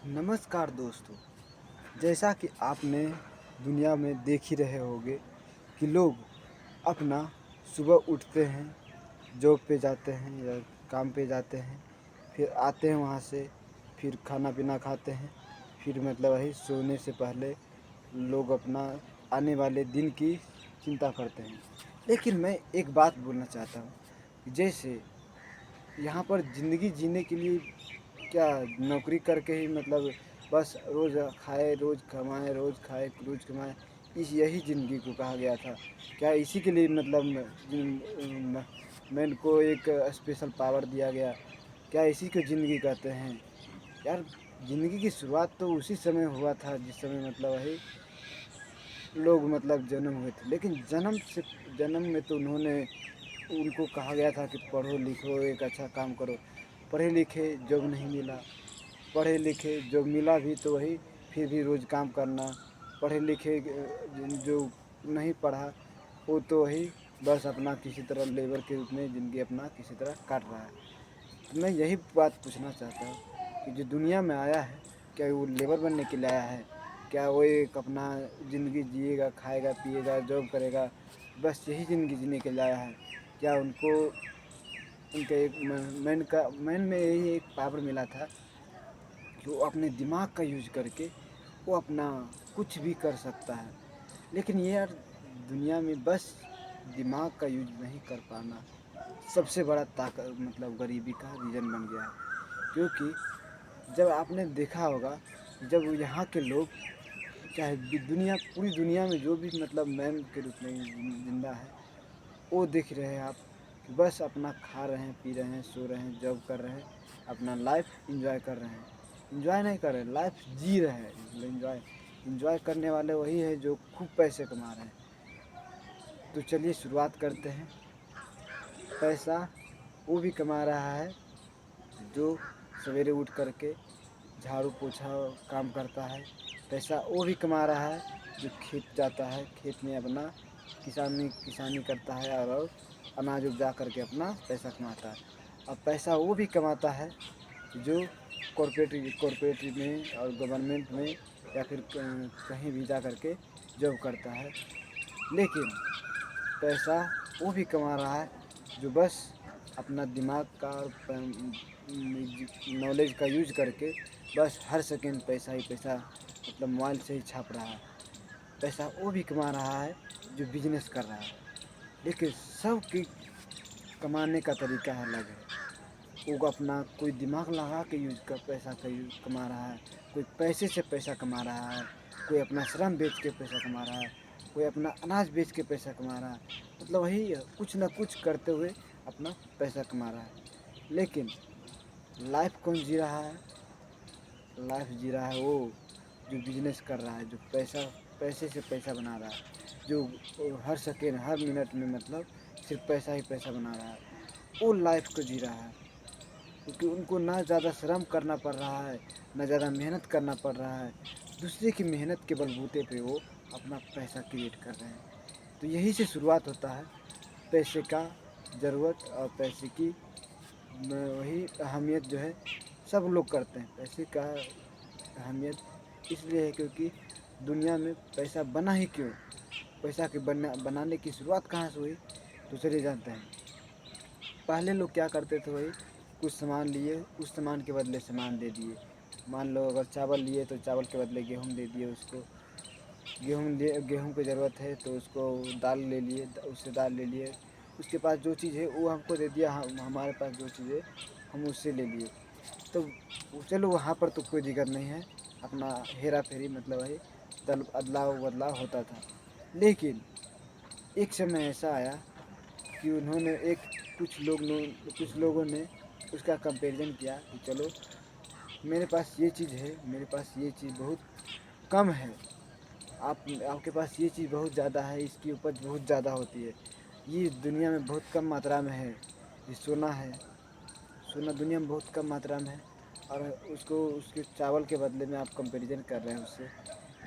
नमस्कार दोस्तों। जैसा कि आपने दुनिया में देख ही रहे होंगे कि लोग अपना सुबह उठते हैं, जॉब पे जाते हैं या काम पे जाते हैं, फिर आते हैं वहाँ से, फिर खाना पीना खाते हैं, फिर मतलब वही सोने से पहले लोग अपना आने वाले दिन की चिंता करते हैं। लेकिन मैं एक बात बोलना चाहता हूँ कि जैसे यहाँ पर ज़िंदगी जीने के लिए क्या नौकरी करके ही मतलब बस रोज़ खाए रोज़ कमाए रोज़ खाए रोज़ कमाए, इस यही ज़िंदगी को कहा गया था क्या? इसी के लिए मतलब मैन को एक स्पेशल पावर दिया गया क्या? इसी को ज़िंदगी कहते हैं यार। ज़िंदगी की शुरुआत तो उसी समय हुआ था जिस समय मतलब वही लोग मतलब जन्म हुए थे। लेकिन जन्म में तो उनको कहा गया था कि पढ़ो लिखो एक अच्छा काम करो। पढ़े लिखे जॉब नहीं मिला, पढ़े लिखे जॉब मिला भी तो वही फिर भी रोज़ काम करना। पढ़े लिखे जो नहीं पढ़ा वो तो वही बस अपना किसी तरह लेबर के रूप में ज़िंदगी अपना किसी तरह काट रहा है। तो मैं यही बात पूछना चाहता हूँ कि जो दुनिया में आया है क्या वो लेबर बनने के लिए आया है? क्या वो एक अपना ज़िंदगी जिएगा, खाएगा पिएगा, जॉब करेगा, बस यही ज़िंदगी जीने के लिए आया है? क्या उनको उनके एक मैन में यही एक पावर मिला था कि वो अपने दिमाग का यूज करके वो अपना कुछ भी कर सकता है। लेकिन ये यार दुनिया में बस दिमाग का यूज नहीं कर पाना सबसे बड़ा ताकत मतलब गरीबी का रीज़न बन गया है। क्योंकि जब आपने देखा होगा जब यहाँ के लोग चाहे पूरी दुनिया में जो भी मतलब मैन के रूप में जिंदा है वो देख रहे हैं आप कि बस अपना खा रहे हैं, पी रहे हैं, सो रहे हैं, जॉब कर रहे हैं, अपना लाइफ इंजॉय कर रहे हैं। इंजॉय नहीं कर रहे, लाइफ जी रहे हैं। मतलब इंजॉय करने वाले वही है जो खूब पैसे कमा रहे हैं। तो चलिए शुरुआत करते हैं। पैसा वो भी कमा रहा है जो सवेरे उठ करके झाड़ू पोछा काम करता है। पैसा वो भी कमा रहा है जो खेत जाता है, खेत में अपना किसानी करता है और अनाज उपजा करके अपना पैसा कमाता है। और पैसा वो भी कमाता है जो कॉरपोरेट में और गवर्नमेंट में या फिर कहीं भी जा करके जॉब करता है। लेकिन पैसा वो भी कमा रहा है जो बस अपना दिमाग का और नॉलेज का यूज करके बस हर सेकेंड पैसा ही पैसा मतलब मोबाइल से ही छाप रहा है। पैसा वो भी कमा रहा है जो बिजनेस कर रहा है। लेकिन सब की कमाने का तरीका अलग है। वो अपना कोई दिमाग लगा के यूज कर पैसा का यूज कमा रहा है, कोई पैसे से पैसा कमा रहा है, कोई अपना श्रम बेच के पैसा कमा रहा है, कोई अपना अनाज बेच के पैसा कमा रहा है। मतलब वही कुछ ना कुछ करते हुए अपना पैसा कमा रहा है। लेकिन लाइफ कौन जी रहा है? लाइफ जी रहा है वो जो बिजनेस कर रहा है, जो पैसे से पैसा बना रहा है, जो हर सेकेंड हर मिनट में मतलब सिर्फ पैसा ही पैसा बना रहा है। वो लाइफ को जी रहा है क्योंकि उनको ना ज़्यादा श्रम करना पड़ रहा है, ना ज़्यादा मेहनत करना पड़ रहा है। दूसरे की मेहनत के बलबूते पे वो अपना पैसा क्रिएट कर रहे हैं। तो यही से शुरुआत होता है पैसे का ज़रूरत और पैसे की वही अहमियत जो है सब लोग करते हैं। पैसे का अहमियत इसलिए है क्योंकि दुनिया में पैसा बना ही क्यों? पैसा के बनाने की शुरुआत कहाँ से हुई तो चलिए जानते हैं। पहले लोग क्या करते थे वही कुछ सामान लिए, उस सामान के बदले सामान दे दिए। मान लो अगर चावल लिए तो चावल के बदले गेहूँ दे दिए उसको। गेहूँ की ज़रूरत है तो उसको दाल ले लिए, उससे दाल ले लिए। उसके पास जो चीज़ है वो हमको दे दिया, हमारे पास जो चीज़ है हम उससे ले लिए। तो चलो वहाँ पर तो कोई दिक्कत नहीं है, अपना हेरा फेरी मतलब वही अदलाव बदलाव होता था। लेकिन एक समय ऐसा आया कि उन्होंने कुछ लोगों ने उसका कंपैरिजन किया कि चलो मेरे पास ये चीज़ है, मेरे पास ये चीज़ बहुत कम है, आपके पास ये चीज़ बहुत ज़्यादा है, इसकी उपज बहुत ज़्यादा होती है, ये दुनिया में बहुत कम मात्रा में है। ये सोना है, सोना दुनिया में बहुत कम मात्रा में है और उसको उसके चावल के बदले में आप कंपैरिजन कर रहे हैं उससे।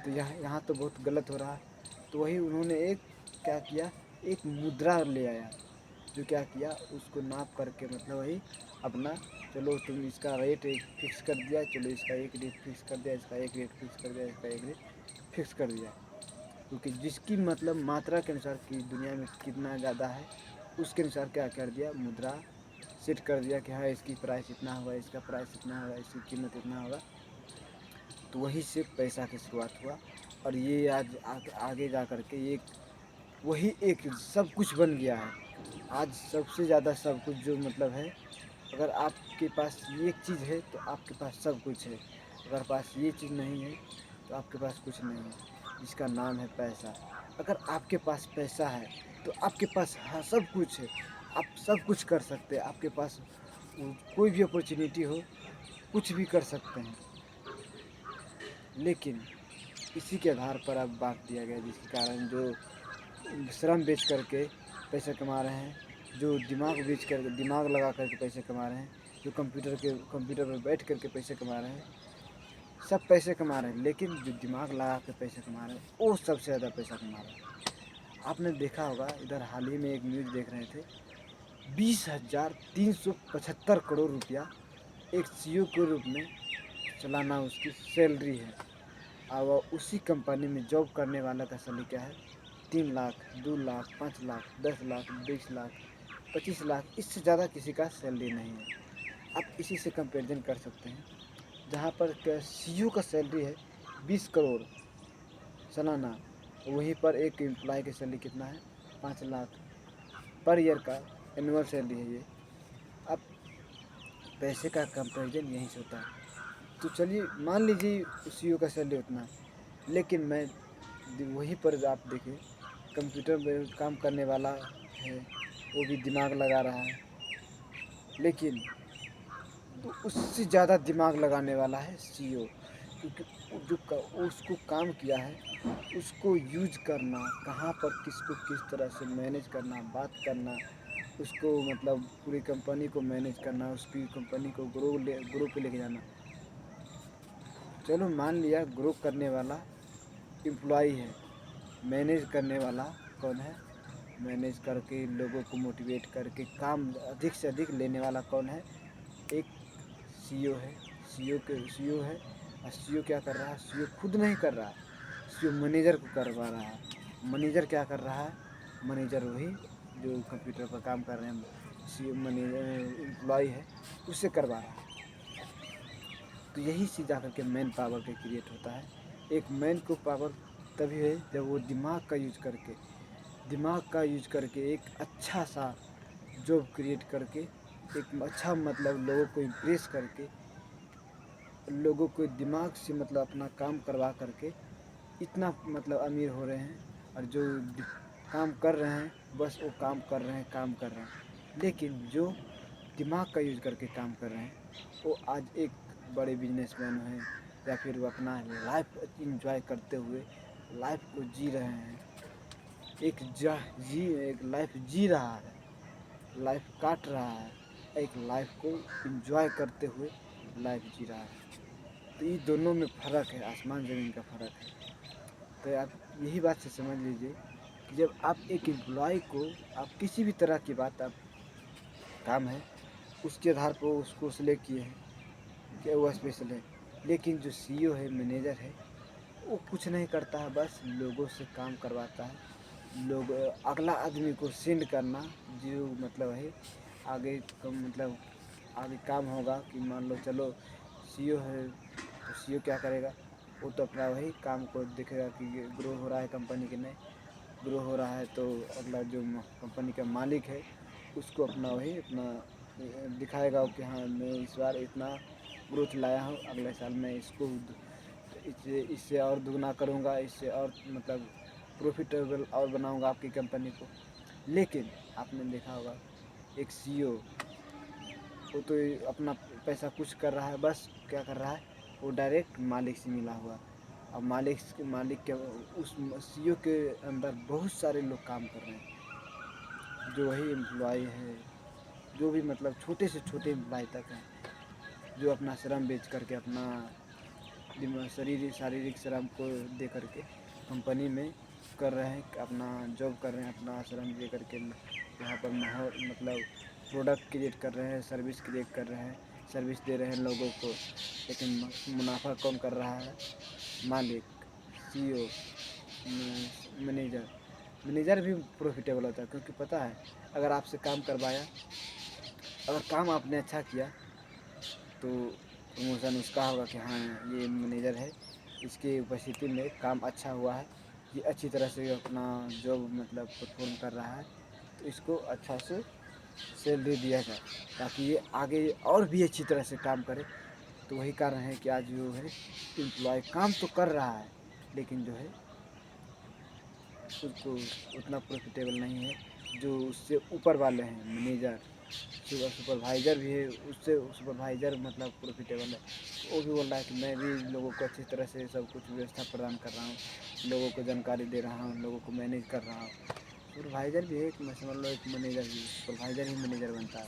तो यहाँ तो बहुत गलत हो रहा है। तो वही उन्होंने एक क्या किया, एक मुद्रा ले आया। जो क्या किया, उसको नाप करके मतलब वही अपना, चलो तुम इसका रेट एक फिक्स कर दिया, चलो इसका एक रेट फिक्स कर दिया, इसका एक रेट फिक्स कर दिया, इसका एक रेट फिक्स कर दिया। क्योंकि जिसकी मतलब मात्रा के अनुसार कि दुनिया में कितना ज़्यादा है, उसके अनुसार क्या कर दिया, मुद्रा सेट कर दिया कि हाँ इसकी प्राइस इतना होगा, इसका प्राइस इतना होगा, इसकी कीमत इतना होगा। तो वही से पैसा की शुरुआत हुआ। और ये आज आगे जा कर के एक वही एक सब कुछ बन गया है। आज सबसे ज़्यादा सब कुछ जो मतलब है, अगर आपके पास ये एक चीज़ है तो आपके पास सब कुछ है, अगर पास ये चीज़ नहीं है तो आपके पास कुछ नहीं है, जिसका नाम है पैसा। अगर आपके पास पैसा है तो आपके पास हाँ सब कुछ है, आप सब कुछ कर सकते हैं। आपके पास कोई भी अपॉर्चुनिटी हो, कुछ भी कर सकते हैं। लेकिन इसी के आधार पर अब बांट दिया गया, जिसके कारण जो श्रम बेच करके पैसे कमा रहे हैं, जो दिमाग बेच कर दिमाग लगा करके पैसे कमा रहे हैं, जो कंप्यूटर पर बैठ करके पैसे कमा रहे हैं, सब पैसे कमा रहे हैं। लेकिन जो दिमाग लगा कर पैसे कमा रहे हैं वो सबसे ज़्यादा पैसा कमा रहे हैं। आपने देखा होगा, इधर हाल ही में एक न्यूज़ देख रहे थे, 20,375 करोड़ रुपया एक सीईओ के रूप में सालाना उसकी सैलरी है। और वह उसी कंपनी में जॉब करने वाला का सैलरी क्या है, 3 लाख, 2 लाख, 5 लाख, 10 लाख, 20 लाख, 25 लाख, इससे ज़्यादा किसी का सैलरी नहीं है। आप इसी से कंपेरिजन कर सकते हैं, जहाँ पर सीईओ का सैलरी है 20 करोड़ सालाना, वहीं पर एक एम्प्लॉय की सैलरी कितना है, 5 लाख पर ईयर का एनुअल सैलरी है ये। अब पैसे का कंपेरिजन यहीं से होता है। तो चलिए मान लीजिए सीईओ का सैलरी उतना है, लेकिन मैं वहीं पर आप देखिए, कंप्यूटर में काम करने वाला है, वो भी दिमाग लगा रहा है, लेकिन तो उससे ज़्यादा दिमाग लगाने वाला है सीईओ। क्योंकि उसको काम किया है, उसको यूज करना, कहाँ पर किसको किस तरह से मैनेज करना, बात करना, उसको मतलब पूरी कंपनी को मैनेज करना, उसकी कंपनी को ग्रो पे लेके जाना। चलो मान लिया ग्रो करने वाला एम्प्लॉई है, मैनेज करने वाला कौन है, मैनेज करके लोगों को मोटिवेट करके काम अधिक से अधिक लेने वाला कौन है, एक सीईओ है। सीईओ है, और सीईओ क्या कर रहा है, सीईओ खुद नहीं कर रहा है, सीईओ मैनेजर को करवा रहा है। मैनेजर क्या कर रहा है, मैनेजर वही जो कंप्यूटर पर काम कर रहे हैं सीईओ मैनेजर एम्प्लॉय है, उससे करवा रहा है। तो यही से जाकर के मैन पावर का क्रिएट होता है। एक मैन को पावर तभी है जब वो दिमाग का यूज करके एक अच्छा सा जॉब क्रिएट करके, एक अच्छा मतलब लोगों को इम्प्रेस करके, लोगों को दिमाग से मतलब अपना काम करवा करके इतना मतलब अमीर हो रहे हैं। और जो काम कर रहे हैं बस वो काम कर रहे हैं। लेकिन जो दिमाग का यूज करके काम कर रहे हैं वो आज एक बड़े बिजनेसमैन हैं, या फिर वो अपना लाइफ इंजॉय करते हुए लाइफ को जी रहे हैं। एक लाइफ जी रहा है, लाइफ काट रहा है, एक लाइफ को इंजॉय करते हुए लाइफ जी रहा है। तो ये दोनों में फ़र्क है, आसमान ज़मीन का फ़र्क है। तो आप यही बात से समझ लीजिए कि जब आप एक एम्प्लॉय को, आप किसी भी तरह की बात, आप काम है उसके आधार पर उसको सिलेक्ट किए हैं कि वो स्पेशल है। लेकिन जो सीईओ है, मैनेजर है, वो कुछ नहीं करता है, बस लोगों से काम करवाता है। लोग अगला आदमी को सेंड करना, जो मतलब है आगे मतलब आगे काम होगा कि मान लो चलो सीईओ है, तो सीईओ क्या करेगा, वो तो अपना वही काम को देखेगा कि ये ग्रो हो रहा है कंपनी के, नहीं ग्रो हो रहा है तो अगला जो कंपनी का मालिक है उसको अपना वही अपना दिखाएगा कि हाँ मैं इस बार इतना ग्रोथ लाया हूँ, अगले साल मैं इसको इससे इससे और दुगना करूँगा, इससे और मतलब प्रॉफिटेबल और बनाऊँगा आपकी कंपनी को। लेकिन आपने देखा होगा एक सीईओ, वो तो अपना पैसा कुछ कर रहा है, बस क्या कर रहा है, वो डायरेक्ट मालिक से मिला हुआ। अब मालिक के उस सीईओ के अंदर बहुत सारे लोग काम कर रहे हैं, जो वही एम्प्लॉय है, जो भी मतलब छोटे से छोटे एम्प्लॉय तक हैं, जो अपना श्रम बेच करके अपना शारीरिक श्रम को दे करके कंपनी में कर रहे हैं, अपना जॉब कर रहे हैं, अपना श्रम दे करके यहाँ पर माहौल मतलब प्रोडक्ट क्रिएट कर रहे हैं, सर्विस क्रिएट कर रहे हैं, सर्विस दे रहे हैं लोगों को, लेकिन मुनाफा कौन कर रहा है? मालिक, सीईओ, मैनेजर। मैनेजर भी प्रॉफिटेबल होता है, क्योंकि पता है अगर आपसे काम करवाया, अगर काम आपने अच्छा किया तो प्रमोशन उसका होगा कि हाँ ये मैनेजर है, इसकी उपस्थिति में काम अच्छा हुआ है, ये अच्छी तरह से अपना जॉब मतलब परफॉर्म कर रहा है, तो इसको अच्छा से सैलरी दिया जाए ताकि ये आगे और भी अच्छी तरह से काम करे। तो वही कारण है कि आज जो है एम्प्लॉय काम तो कर रहा है, लेकिन जो है उसको उतना प्रॉफिटेबल नहीं है जो उससे ऊपर वाले हैं, मैनेजर, सुपरवाइज़र भी है, उससे सुपरवाइज़र मतलब प्रॉफिटेबल है। वो भी बोल रहा है कि मैं भी लोगों को अच्छी तरह से सब कुछ व्यवस्था प्रदान कर रहा हूँ, लोगों को जानकारी दे रहा हूँ, लोगों को मैनेज कर रहा हूँ। सुपरवाइज़र भी है, मैं समझ लो एक मैनेजर भी, सुपरवाइज़र ही मैनेजर बनता है।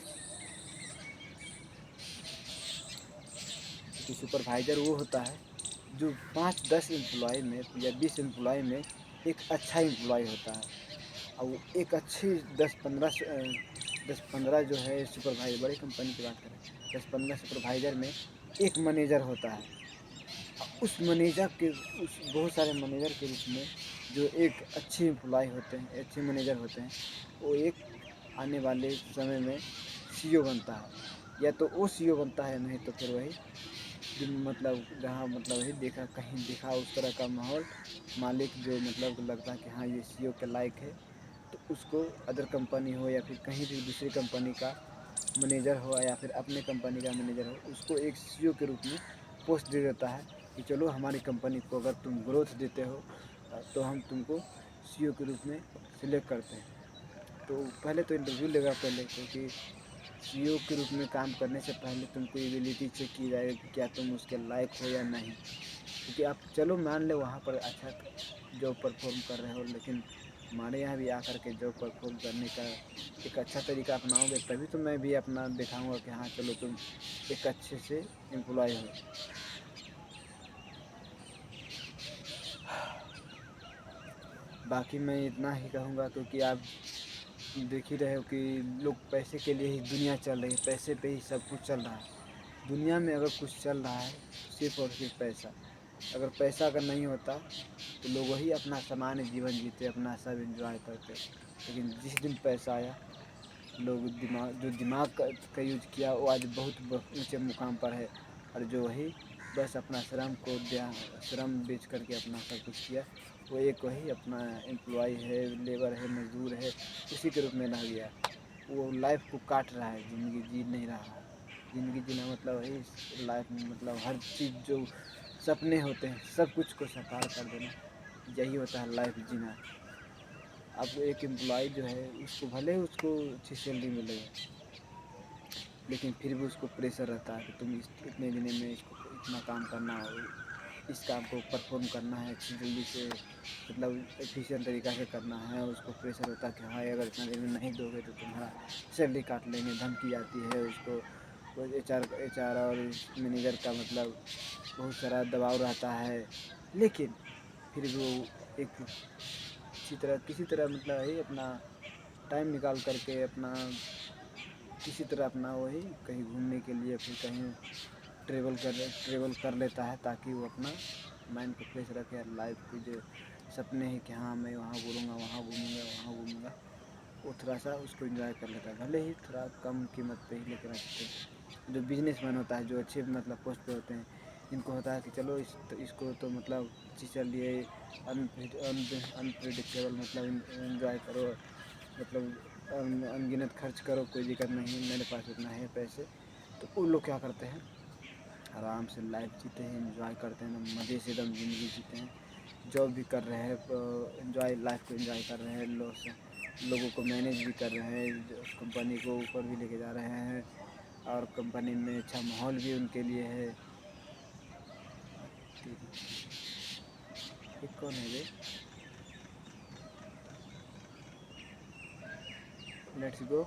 क्योंकि सुपरवाइज़र वो होता है जो 5-10 एम्प्लॉय में या 20 एम्प्लॉय में एक अच्छा एम्प्लॉय होता है, और वो एक अच्छी 10-15 जो है सुपरवाइजर, बड़ी कंपनी की बात करें, 10-15 सुपरवाइजर में एक मैनेजर होता है। उस मैनेजर के उस बहुत सारे मैनेजर के रूप में जो एक अच्छे एम्प्लॉय होते हैं, अच्छे मैनेजर होते हैं, वो एक आने वाले समय में सीईओ बनता है, या तो वो सीईओ बनता है, नहीं तो फिर वही मतलब जहाँ मतलब वही देखा कहीं दिखा उस तरह का माहौल, मालिक जो मतलब लगता है कि हाँ ये सीईओ के लायक है, तो उसको अदर कंपनी हो या फिर कहीं भी दूसरी कंपनी का मैनेजर हो या फिर अपने कंपनी का मैनेजर हो, उसको एक सीईओ के रूप में पोस्ट दे देता है कि चलो हमारी कंपनी को अगर तुम ग्रोथ देते हो तो हम तुमको सीईओ के रूप में सिलेक्ट करते हैं। तो पहले तो इंटरव्यू लेगा पहले, क्योंकि सीईओ के रूप में काम करने से पहले तुमको एबिलिटी चेक की जाएगी कि क्या तुम उसके लायक हो या नहीं। क्योंकि आप चलो मान लो वहाँ पर अच्छा जॉब परफॉर्म कर रहे हो, लेकिन हमारे यहाँ भी आकर के जॉब परफॉर्म करने का एक अच्छा तरीका अपनाओगे, तभी तो मैं भी अपना दिखाऊंगा कि हाँ चलो तुम एक अच्छे से एम्प्लॉय हो। बाकी मैं इतना ही कहूँगा, क्योंकि आप देख ही रहे हो कि लोग पैसे के लिए ही दुनिया चल रही है, पैसे पे ही सब कुछ चल रहा है। दुनिया में अगर कुछ चल रहा है तो सिर्फ और सिर्फ पैसा। अगर पैसा अगर नहीं होता तो लोग वही अपना सामान्य जीवन जीते, अपना सब एंजॉय करते। लेकिन जिस दिन पैसा आया, लोग दिमाग का यूज किया वो आज बहुत ऊंचे मुकाम पर है, और जो वही बस अपना श्रम बेच करके अपना सब कुछ किया, वो एक वही अपना एम्प्लॉय है, लेबर है, मजदूर है, उसी के रूप में रह गया। वो लाइफ को काट रहा है, ज़िंदगी जी नहीं रहा है। ज़िंदगी जीना मतलब वही लाइफ में मतलब हर चीज़ जो सपने होते हैं सब कुछ को साकार कर देना, यही होता है लाइफ जीना। अब एक एम्प्लॉय जो है उसको भले ही उसको अच्छी सैलरी मिलेगा, लेकिन फिर भी उसको प्रेशर रहता है कि तुम इतने दिन में इसको इतना काम करना हो, इस काम को परफॉर्म करना है अच्छी जल्दी से, मतलब एफिशिएंट तरीक़ा से करना है। उसको प्रेशर होता है कि हाँ अगर इतना देर में नहीं दोगे तो तुम्हारा सैलरी काट लेंगे, धमकी आती है उसको। वो एच आर और मैनेजर का मतलब बहुत सारा दबाव रहता है, लेकिन फिर भी वो एक किसी तरह मतलब ही अपना टाइम निकाल करके अपना किसी तरह अपना वही कहीं घूमने के लिए फिर कहीं ट्रेवल कर लेता है, ताकि वो अपना माइंड को फ्रेश रखे। लाइफ के जो सपने हैं कि हाँ मैं वहाँ बोलूँगा, वहाँ घूमूँगा, वहाँ घूमूँगा, वो थोड़ा सा उसको एंजॉय कर लेता है, भले ही थोड़ा कम कीमत पे ही, लेकिन अच्छे। जो बिजनेसमैन होता है, जो अच्छे मतलब पोस्ट पे होते हैं, इनको होता है कि चलो इसको तो मतलब अच्छी चल रही है, अनप्रिडिक्टेबल मतलब एंजॉय करो, मतलब अनगिनत खर्च करो, कोई दिक्कत नहीं, मेरे पास इतना है पैसे। तो वो लोग क्या करते हैं, आराम से लाइफ जीते हैं, एंजॉय करते हैं, एकदम मज़े से एकदम ज़िंदगी जीते हैं। जॉब भी कर रहे हैं, एंजॉय लाइफ को एंजॉय कर रहे हैं, लोगों को मैनेज भी कर रहे हैं, जो कंपनी को ऊपर भी लेके जा रहे हैं, और कंपनी में अच्छा माहौल भी उनके लिए है। ये कौन है बे? Let's go.